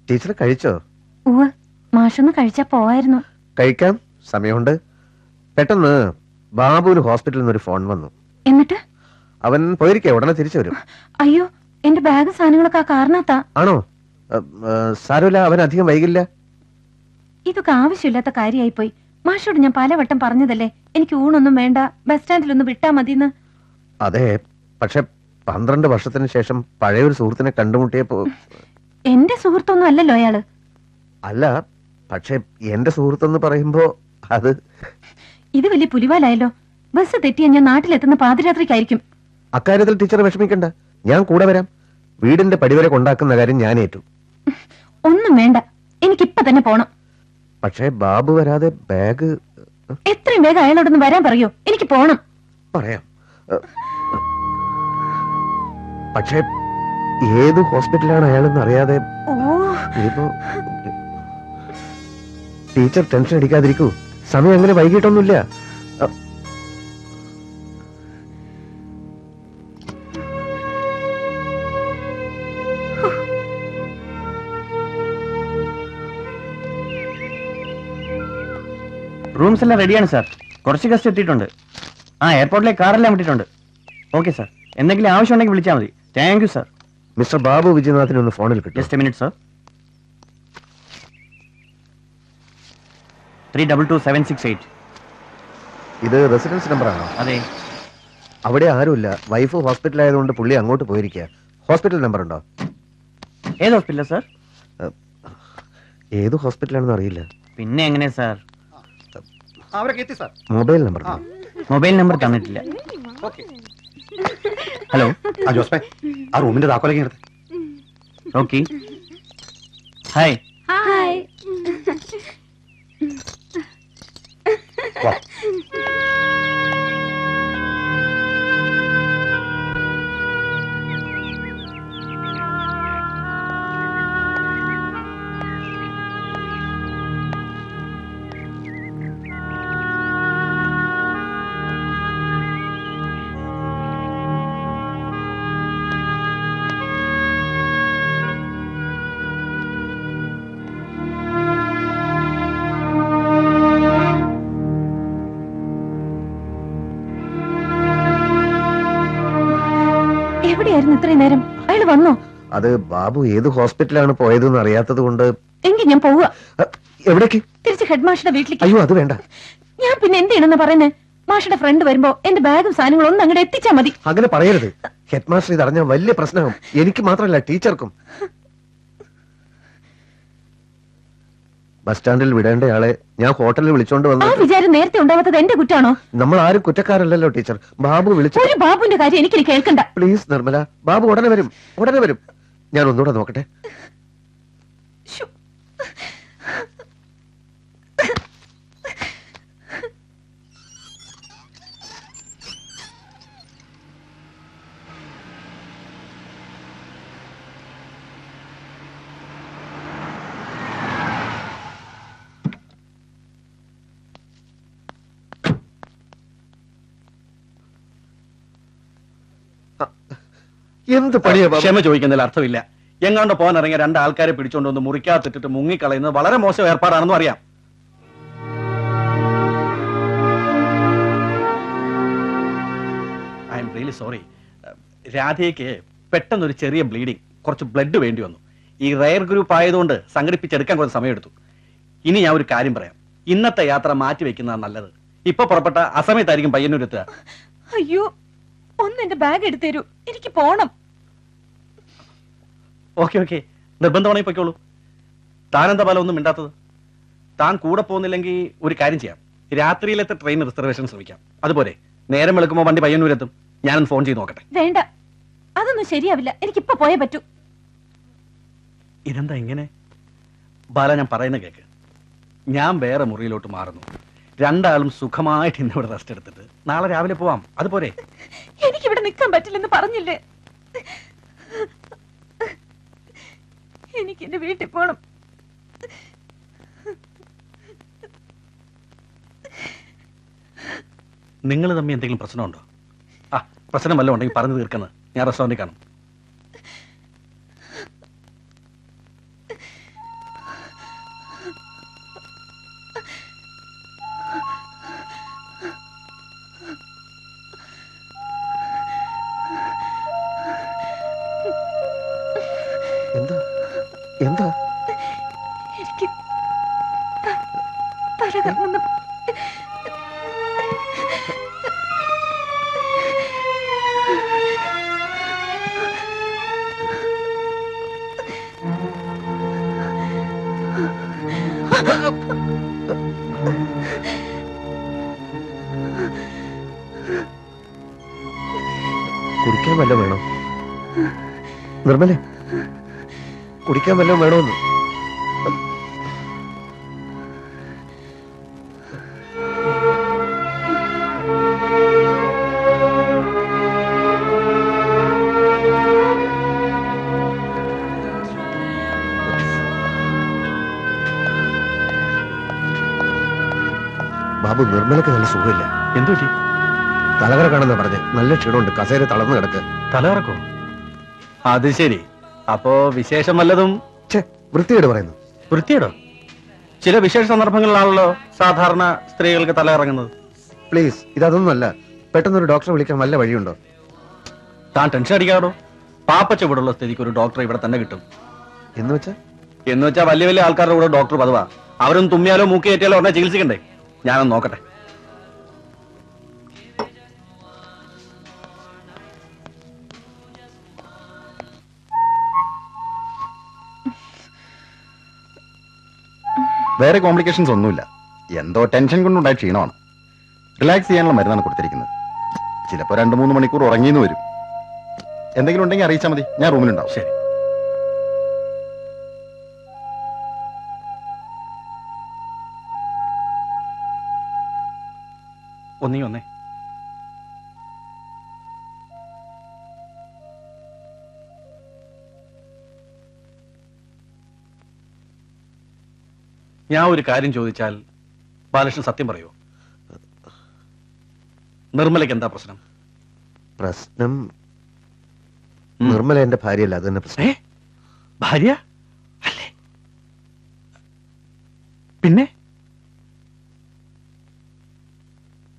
Teacher കഴിച്ചോ? മാഷൊന്ന് കഴിച്ചാ പോവായിരുന്നു. കഴിക്കാം, സമയമുണ്ട്. പെട്ടെന്ന് ബാബുവിന് ഹോസ്പിറ്റലിൽ നിന്ന് ഒരു ഫോൺ വന്നു. എന്നിട്ട് അവൻ പോയിരിക്കേ, ഉടനെ തിരിച്ചു വരും. അയ്യോ, എന്റെ ബാഗ് സാധനങ്ങളൊക്കെ ആ കാരണത്താ. ആണോ? സാരമില്ല, അവൻ അധികം വൈകില്ല. ഇതൊക്കെ ആവശ്യമില്ലാത്ത കാര്യമായി പോയി. മാഷോട് ഞാൻ പലവട്ടം പറഞ്ഞതല്ലേ എനിക്ക് ഊണൊന്നും വേണ്ട, ബസ് സ്റ്റാൻഡിലൊന്ന് വിട്ടാ മതിന്ന്. അതെ, പക്ഷെ 12 വർഷത്തിന് ശേഷം പഴയൊരു സുഹൃത്തിനെ കണ്ടുമുട്ടിയപ്പോ. എന്റെ സുഹൃത്തൊന്നും അല്ലല്ലോ അയാള്. അല്ല, പക്ഷെ എന്റെ സുഹൃത്തെന്ന് പറയുമ്പോ അത് ഇത് വലിയ പുലിവാലായല്ലോ. ബസ് തെറ്റിയാ ഞാൻ നാട്ടിലെത്തുന്ന പാതിരാത്രിക്കായിരിക്കും. അക്കാര്യത്തിൽ ടീച്ചർ വിഷമിക്കണ്ട, ഞാൻ കൂടെ വരാം. വീടിന്റെ പടിവരെ കൊണ്ടാക്കുന്ന കാര്യം ഞാൻ ഏറ്റു. ഒന്നും വേണ്ട, എനിക്കിപ്പൊ തന്നെ പോണം. പക്ഷേ ബാബു വരാതെ ബാഗ്. എത്രയും വേഗം അയാളോടൊന്ന് വരാൻ പറയോ, എനിക്ക് പോണം. പറയാം, പക്ഷേ ഏത് ഹോസ്പിറ്റലാണ് അയാളെന്ന് അറിയാതെ. ടീച്ചർ ടെൻഷൻ അടിക്കാതിരിക്കൂ, സമയം അങ്ങനെ വൈകിട്ടൊന്നുമില്ല. റൂംസ് എല്ലാം റെഡിയാണ് സാർ. കുറച്ച് ഗസ്റ്റ് എത്തിയിട്ടുണ്ട്. എയർപോർട്ടിലേക്ക് കാറെല്ലാം വിട്ടിട്ടുണ്ട്. ഓക്കെ സാർ, എന്തെങ്കിലും ആവശ്യമുണ്ടെങ്കിൽ വിളിച്ചാൽ മതി. Thank you sir. Mister Babu വിജയനാഥിനെ ഒന്ന് ഫോണിൽ കിട്ടും. Just a minute sir. 322768. ഇത് റെസിഡൻസ് നമ്പറാണോ? അതെ. അവിടെ ആരുമില്ല, വൈഫ് ഹോസ്പിറ്റലായതുകൊണ്ട് പുള്ളി അങ്ങോട്ട് പോയിരിക്കുക. ഹോസ്പിറ്റൽ നമ്പർ ഉണ്ടോ? ഏത് ഹോസ്പിറ്റലാ സാർ? ഏത് ഹോസ്പിറ്റലാണെന്ന് അറിയില്ല. പിന്നെ എങ്ങനെ sir? Mobile number. Mobile number തന്നിട്ടില്ല. ഹലോ, ജോസ്പേ, ആ റൂമിന്റെ താക്കോലേക്ക് എടുത്ത്. ഓക്കെ. ഹായ്. ഹായ്. എവിടെയായിരുന്നു ഇത്രയും നേരം? അയാൾ വന്നോ? അത് ബാബു ഏത് ഹോസ്പിറ്റലാണ് പോയതെന്ന് അറിയാത്തത് കൊണ്ട്. എങ്കിൽ ഞാൻ പോവുക. എവിടേക്ക്? തിരിച്ച് ഹെഡ് മാഷിന്റെ വീട്ടിലേക്ക്. അയ്യോ, അത് വേണ്ട. ഞാൻ പിന്നെ എന്ത് ചെയ്യണമെന്ന് പറയുന്നേ? മാഷിന്റെ ഫ്രണ്ട് വരുമ്പോ എന്റെ ബാഗും സാധനങ്ങളും ഒന്ന് അങ്ങോട്ട് എത്തിച്ചാ മതി. അങ്ങനെ പറയരുത്. ഹെഡ് മാസ്റ്റർ ഇത് അറിഞ്ഞാൽ വലിയ പ്രശ്നമാകും. എനിക്ക് മാത്രമല്ല, ടീച്ചർക്കും. ബസ് സ്റ്റാൻഡിൽ വിടേണ്ടയാളെ ഞാൻ ഹോട്ടലിൽ വിളിച്ചോണ്ട് വന്നു. ആ വിചാരം നേരത്തെ ഉണ്ടാവാത്തത് എന്റെ കുറ്റാണോ? നമ്മൾ ആരും കുറ്റക്കാരല്ലല്ലോ ടീച്ചർ. ബാബു വിളിച്ചു. ഒരു ബാബുവിന്റെ കാര്യം എനിക്ക് കേൾക്കണ്ട. പ്ലീസ് നിർമ്മല, ബാബു ഉടനെ വരും, ഉടനെ വരും. ഞാൻ ഒന്നുകൂടെ നോക്കട്ടെ. എന്ത് പണിയാ? ക്ഷമ ചോദിക്കുന്നതിൽ അർത്ഥമില്ല. എങ്ങാണ്ട് പോകാൻ ഇറങ്ങിയ 2 ആൾക്കാരെ പിടിച്ചോണ്ട് വന്ന് മുറിക്കാത്തിട്ടിട്ട് മുങ്ങിക്കളയുന്നത് വളരെ മോശം ഏർപ്പാടാണെന്നും അറിയാം. I am really sorry. രാധയ്ക്ക് പെട്ടെന്നൊരു ചെറിയ ബ്ലീഡിങ്, കുറച്ച് ബ്ലഡ് വേണ്ടി വന്നു. ഈ റയർ ഗ്രൂപ്പ് ആയതുകൊണ്ട് സംഘടിപ്പിച്ചെടുക്കാൻ കുറച്ച് സമയമെടുത്തു. ഇനി ഞാൻ ഒരു കാര്യം പറയാം, ഇന്നത്തെ യാത്ര മാറ്റി വെക്കുന്നതാണ് നല്ലത്. ഇപ്പൊ പുറപ്പെട്ട അസമയത്തായിരിക്കും പയ്യന്നൂരെത്തുക. അയ്യോ, ഒന്ന് എന്റെ ബാഗ് എടുത്തേരൂ, എനിക്ക് പോണം. ഓക്കെ ഓക്കെ, നിർബന്ധമാണെങ്കിൽ പൊയ്ക്കോളൂ. താനെന്താ പല ഒന്നും മിണ്ടാത്തത്? താൻ കൂടെ പോകുന്നില്ലെങ്കിൽ ഒരു കാര്യം ചെയ്യാം, രാത്രിയിലത്തെ ട്രെയിൻ റിസർവേഷൻ ശ്രമിക്കാം. അതുപോലെ നേരം വെളുക്കുമ്പോൾ വണ്ടി പയ്യന്നൂരെത്തും. ഞാനൊന്ന് ഫോൺ ചെയ്ത് നോക്കട്ടെ. വേണ്ട, അതൊന്നും ശരിയാവില്ല. എനിക്കിപ്പോ പോയേ പറ്റൂ. ഇതെന്താ ഇങ്ങനെ? ബാല, ഞാൻ പറയുന്ന കേക്ക്. ഞാൻ വേറെ മുറിയിലോട്ട് മാറുന്നു. 2 ആളും സുഖമായിട്ട് ഇന്നിവിടെ റെസ്റ്റ് എടുത്തിട്ട് നാളെ രാവിലെ പോവാം. അതുപോലെ. എനിക്കിവിടെ നിൽക്കാൻ പറ്റില്ലെന്ന് പറഞ്ഞില്ലേ? എനിക്ക് എന്റെ വീട്ടിൽ പോണം. നിങ്ങൾ തമ്മിൽ എന്തെങ്കിലും പ്രശ്നമുണ്ടോ? പ്രശ്നം വല്ലതും ഉണ്ടെങ്കിൽ പറഞ്ഞു തീർക്കുന്നത്. ഞാൻ റെസ്റ്റോറൻറ്റിൽ കാണും. കുടിക്കാൻ വല്ലതും വേണോ? നിർമ്മലേ, കുടിക്കാൻ വല്ലതും വേണോന്ന്? ബാബു, നിർമ്മലക്ക് നല്ല സുഖമില്ല. എന്തു പറ്റി? തലകറ കാണുന്ന പറഞ്ഞ് നല്ല ക്ഷീണമുണ്ട്. കസേര തളർന്നു കിടക്ക്. തലകറക്കോ? അത് ശരി. അപ്പോ വിശേഷം വല്ലതും? വൃത്തിയോട് പറയുന്നു. വൃത്തിയോടോ? ചില വിശേഷ സന്ദർഭങ്ങളിലാണല്ലോ സാധാരണ സ്ത്രീകൾക്ക് തല ഇറങ്ങുന്നത്. പ്ലീസ്, ഇതൊന്നുമല്ല. പെട്ടെന്നൊരു ഡോക്ടറെ വിളിക്കാൻ വല്ല വഴിയുണ്ടോ? താൻ ടെൻഷൻ അടിക്കാടോ. പാപ്പച്ച ഇവിടെയുള്ള സ്ഥിതിക്ക് ഒരു ഡോക്ടറെ ഇവിടെ തന്നെ കിട്ടും. എന്ന് വെച്ചാ വലിയ വലിയ ആൾക്കാരുടെ കൂടെ ഡോക്ടർ പതിവാ. അവരൊന്നും തുമ്മിയാലോ മൂക്കിയേറ്റാലോ ഉടനെ ചികിത്സിക്കണ്ടേ? ഞാനൊന്ന് നോക്കട്ടെ. വേറെ കോംപ്ലിക്കേഷൻസ് ഒന്നുമില്ല. എന്തോ ടെൻഷൻ കൊണ്ടുണ്ടായ ക്ഷീണമാണ്. റിലാക്സ് ചെയ്യാനുള്ള മരുന്നാണ് കൊടുത്തിരിക്കുന്നത്. ചിലപ്പോൾ 2-3 മണിക്കൂർ ഉറങ്ങിയെന്ന് വരും. എന്തെങ്കിലും ഉണ്ടെങ്കിൽ അറിയിച്ചാൽ മതി, ഞാൻ റൂമിലുണ്ടാവും. ശരി. ഒന്നേ ഞാൻ ഒരു കാര്യം ചോദിച്ചാൽ ബാലകൃഷ്ണൻ സത്യം പറയോ? നിർമ്മലയ്ക്ക് എന്താ പ്രശ്നം? പ്രശ്നം നിർമ്മല എന്റെ ഭാര്യയല്ല, അത് തന്നെ പ്രശ്നം. ഭാര്യ അല്ലേ? പിന്നെ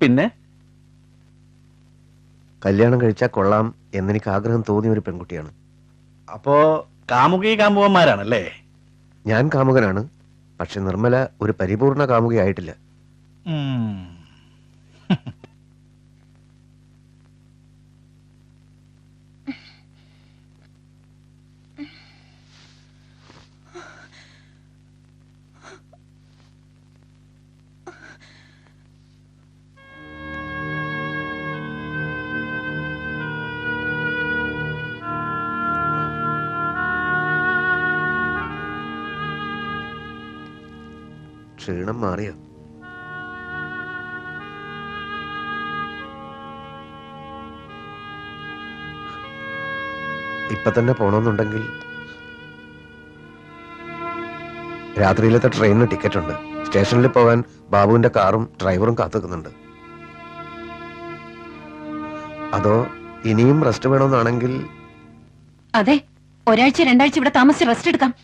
പിന്നെ കല്യാണം കഴിച്ചാൽ കൊള്ളാം എന്നെനിക്ക് ആഗ്രഹം തോന്നിയ ഒരു പെൺകുട്ടിയാണ്. അപ്പോ കാമുകി കാമുകന്മാരാണല്ലേ? ഞാൻ കാമുകനാണ്, പക്ഷെ നിർമ്മല ഒരു പരിപൂർണ കാമുകയായിട്ടില്ല. ക്ഷീണം മാറിയോ? ഇപ്പൊ തന്നെ പോണമെന്നുണ്ടെങ്കിൽ രാത്രിയിലത്തെ ട്രെയിനിന് ടിക്കറ്റ് ഉണ്ട്. സ്റ്റേഷനിൽ പോകാൻ ബാബുവിന്റെ കാറും ഡ്രൈവറും കാത്തുക്കുന്നുണ്ട്. അതോ ഇനിയും റെസ്റ്റ് വേണമെന്നാണെങ്കിൽ? അതെ, 1-2 ഇവിടെ താമസിച്ച് റെസ്റ്റ് എടുക്കാം.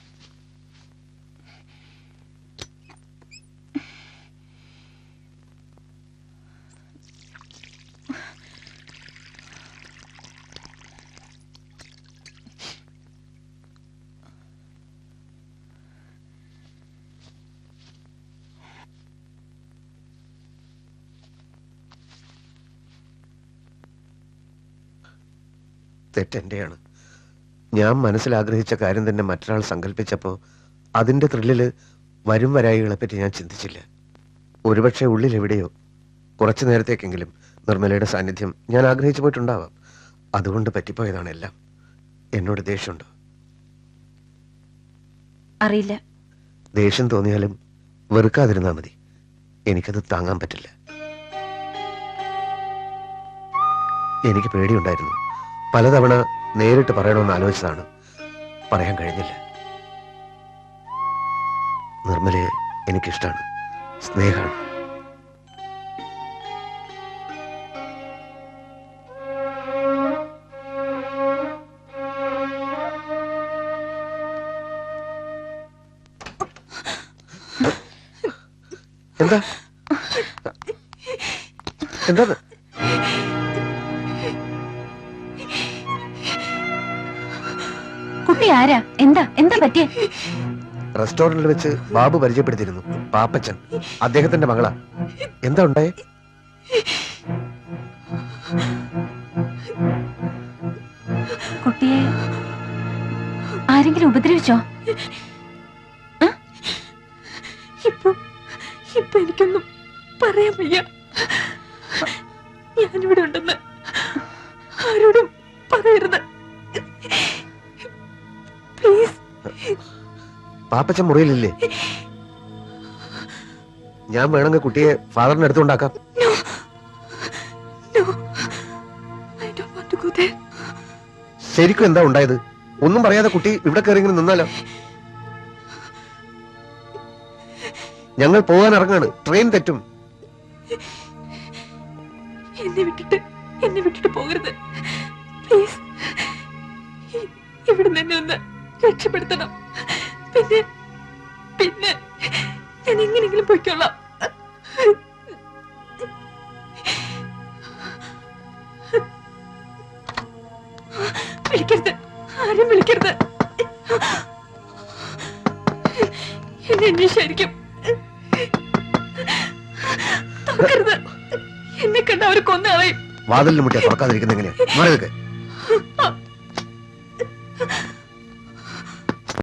തെറ്റെന്റെയാണ്. ഞാൻ മനസ്സിലാഗ്രഹിച്ച കാര്യം തന്നെ മറ്റൊരാൾ സങ്കല്പിച്ചപ്പോ അതിന്റെ ത്രില്ലില് വരും വരായികളെ പറ്റി ഞാൻ ചിന്തിച്ചില്ല. ഒരുപക്ഷെ ഉള്ളിൽ എവിടെയോ കുറച്ചു നേരത്തേക്കെങ്കിലും നിർമ്മലയുടെ സാന്നിധ്യം ഞാൻ ആഗ്രഹിച്ചു പോയിട്ടുണ്ടാവാം. അതുകൊണ്ട് പറ്റിപ്പോയതാണ് എല്ലാം. എന്നോട് ദേഷ്യമുണ്ടോ? അറിയില്ല. ദേഷ്യം തോന്നിയാലും വെറുക്കാതിരുന്നാ മതി. എനിക്കത് താങ്ങാൻ പറ്റില്ല. എനിക്ക് പേടിയുണ്ടായിരുന്നു. പലതവണ നേരിട്ട് പറയണമെന്ന് ആലോചിച്ചതാണ്. പറയാൻ കഴിഞ്ഞില്ല. നിർമ്മലയെ എനിക്കിഷ്ടാണ്, സ്നേഹമാണ്. എന്താ എന്താ കുട്ടി ആരാ? എന്താ എന്താ പറ്റിയ? റെസ്റ്റോറന്റിൽ വെച്ച് ബാബു പരിചയപ്പെടുത്തിയിരുന്നു. പാപ്പച്ചൻ, അദ്ദേഹത്തിന്റെ മകളാ. എന്താ ഉണ്ടായേ? കുട്ടിയെ ആരെങ്കിലും ഉപദ്രവിച്ചോ? ഇപ്പൊ എനിക്കൊന്നും പറയാൻ വയ്യ. ഞാനിവിടെ ഉണ്ടെന്ന് ആരോടും പറയരുത് പ്ലീസ്. പാപ്പച്ചൻ മുറിയിലില്ലേ? ഞാൻ വേണമെങ്കിൽ കുട്ടിയെ ഫാദറിന് എടുത്തുകൊണ്ടാക്കാം. No, I don't want to go there. ശരിക്കും എന്താ ഉണ്ടായത്? ഒന്നും പറയാതെ കുട്ടി ഇവിടെ കയറി ഇങ്ങനെ നിന്നാലോ? ഞങ്ങൾ പോകാൻ ഇറങ്ങാണ്. ട്രെയിൻ തെറ്റും. എന്നെ വിട്ടിട്ട് പോകരുത് പ്ലീസ്. ഇവിടെ തന്നെ ഒന്ന് രക്ഷപ്പെടുത്തണം. പിന്നെ പിന്നെ ഞാൻ എങ്ങനെയെങ്കിലും പോയിക്കോളാം. വിളിക്കരുത്, ആരും വിളിക്കരുത്. എന്നെ അന്വേഷിച്ചായിരിക്കും. തുറക്കരുത്, എന്നെ കണ്ട അവർ കൊന്നളയും. വാതിലിന് മുട്ടിയാ തുറക്കാതിരിക്കുന്ന എങ്ങനെയാ? മാറി നിൽക്ക്.